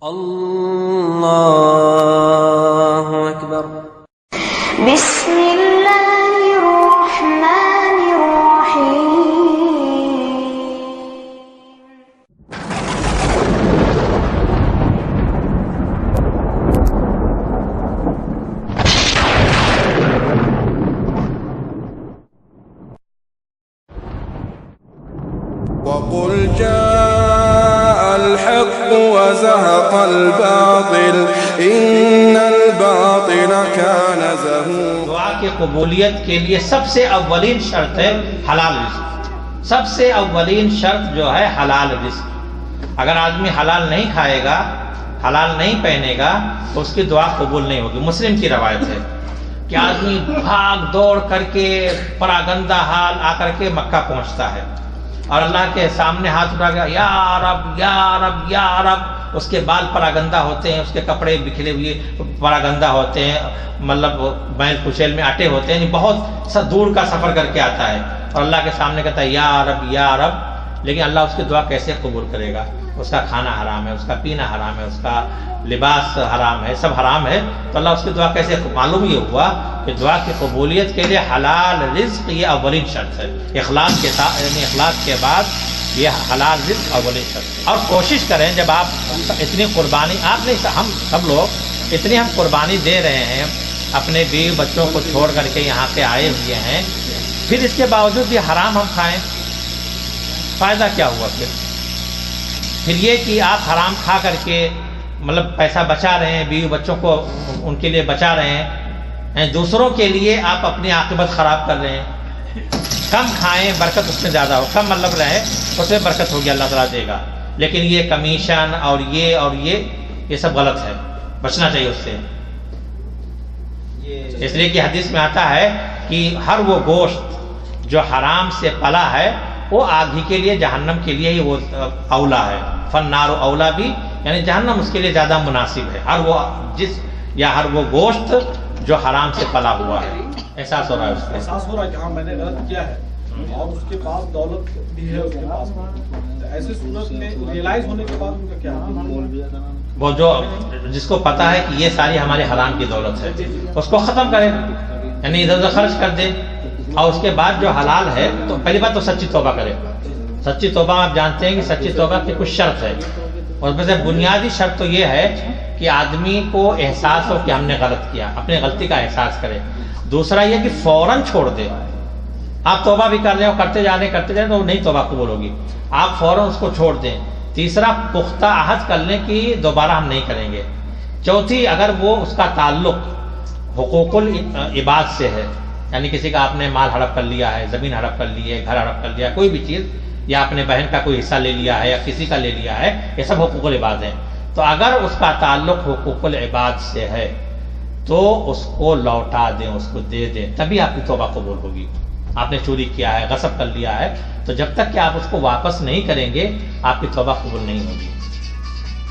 اللہ اکبر۔ بسم اللہ الرحمن الرحیم۔ وقل جاء الحق وزهق الباطل ان الباطل كان زهوقا۔ دعا کی قبولیت کے لیے سب سے اولین شرط ہے حلال رزق۔ سب سے اولین شرط جو ہے حلال رزق۔ اگر آدمی حلال نہیں کھائے گا، حلال نہیں پہنے گا تو اس کی دعا قبول نہیں ہوگی۔ مسلم کی روایت ہے کہ آدمی بھاگ دوڑ کر کے پراگندہ حال آ کر کے مکہ پہنچتا ہے اور اللہ کے سامنے ہاتھ اٹھا کے یا رب یا رب یا رب، اس کے بال پراگندہ ہوتے ہیں، اس کے کپڑے بکھرے ہوئے پراگندہ ہوتے ہیں، مطلب میل کچیل میں اٹے ہوتے ہیں، بہت سا دور کا سفر کر کے آتا ہے اور اللہ کے سامنے کہتا ہے یا رب، لیکن اللہ اس کی دعا کیسے قبول کرے گا؟ اس کا کھانا حرام ہے، اس کا پینا حرام ہے، اس کا لباس حرام ہے، سب حرام ہے، تو اللہ اس کی دعا کیسے؟ معلوم یہ ہوا کہ دعا کی قبولیت کے لیے حلال رزق یہ اولین شرط ہے۔ اخلاص کے ساتھ، یعنی اخلاص کے بعد یہ حلال رزق اولین شرط ہے۔ اور کوشش کریں جب آپ اتنی قربانی، آپ نہیں، ہم سب لوگ اتنی ہم قربانی دے رہے ہیں، اپنے بیوی بچوں کو چھوڑ کر کے یہاں پہ آئے ہوئے ہیں، پھر اس کے باوجود یہ حرام ہم کھائیں، فائدہ کیا ہوا؟ پھر یہ کہ آپ حرام کھا کر کے مطلب پیسہ بچا رہے ہیں، بیوی بچوں کو ان کے لیے بچا رہے ہیں، دوسروں کے لیے آپ اپنی عاقبت خراب کر رہے ہیں۔ کم کھائیں، برکت اس میں زیادہ ہو، کم مطلب رہے اس میں برکت ہوگی، اللہ تعالیٰ دے گا۔ لیکن یہ کمیشن اور یہ سب غلط ہے، بچنا چاہیے اس سے۔ اس لیے کہ حدیث میں آتا ہے کہ ہر وہ گوشت جو حرام سے پلا ہے وہ آگے کے لیے، جہنم کے لیے ہی وہ اولا ہے۔ فالنار اولا بھی، یعنی جہنم اس کے لیے زیادہ مناسب ہے، ہر وہ گوشت جو حرام سے پلا ہوا ہے۔ احساس ہو رہا ہے اس کو، احساس ہو رہا ہے کہ ہاں میں نے غلط کیا ہے اور اس کے پاس دولت بھی ہے، اس کے پاس ایسے صورت میں ریئلائز ہونے کے بعد ان کا کیا؟ وہ جو جس کو پتا ہے کہ یہ ساری ہمارے حرام کی دولت ہے، اس کو ختم کرے، یعنی ادھر ادھر خرچ کر دے، اور اس کے بعد جو حلال ہے تو پہلی بات تو سچی توبہ کرے۔ سچی توبہ آپ جانتے ہیں کہ سچی توبہ کی کچھ شرط ہے، اور میں سے بنیادی شرط تو یہ ہے کہ آدمی کو احساس ہو کہ ہم نے غلط کیا، اپنی غلطی کا احساس کرے۔ دوسرا یہ کہ فوراً چھوڑ دے۔ آپ توبہ بھی کر رہے ہو، کرتے جانے تو نہیں توبہ قبول ہوگی، آپ فوراً اس کو چھوڑ دیں۔ تیسرا پختہ عہد کر لیں کہ دوبارہ ہم نہیں کریں گے۔ چوتھی، اگر وہ اس کا تعلق حقوق العباد سے ہے، یعنی کسی کا آپ نے مال ہڑپ کر لیا ہے، زمین ہڑپ کر لی ہے، گھر ہڑپ کر لیا ہے، کوئی بھی چیز، یا اپنے بہن کا کوئی حصہ لے لیا ہے یا کسی کا لے لیا ہے، یہ سب حقوق العباد ہیں، تو اگر اس کا تعلق حقوق العباد سے ہے تو اس کو لوٹا دیں، اس کو دے دیں، تبھی آپ کی توبہ قبول ہوگی۔ آپ نے چوری کیا ہے، غصب کر لیا ہے، تو جب تک کہ آپ اس کو واپس نہیں کریں گے آپ کی توبہ قبول نہیں ہوگی۔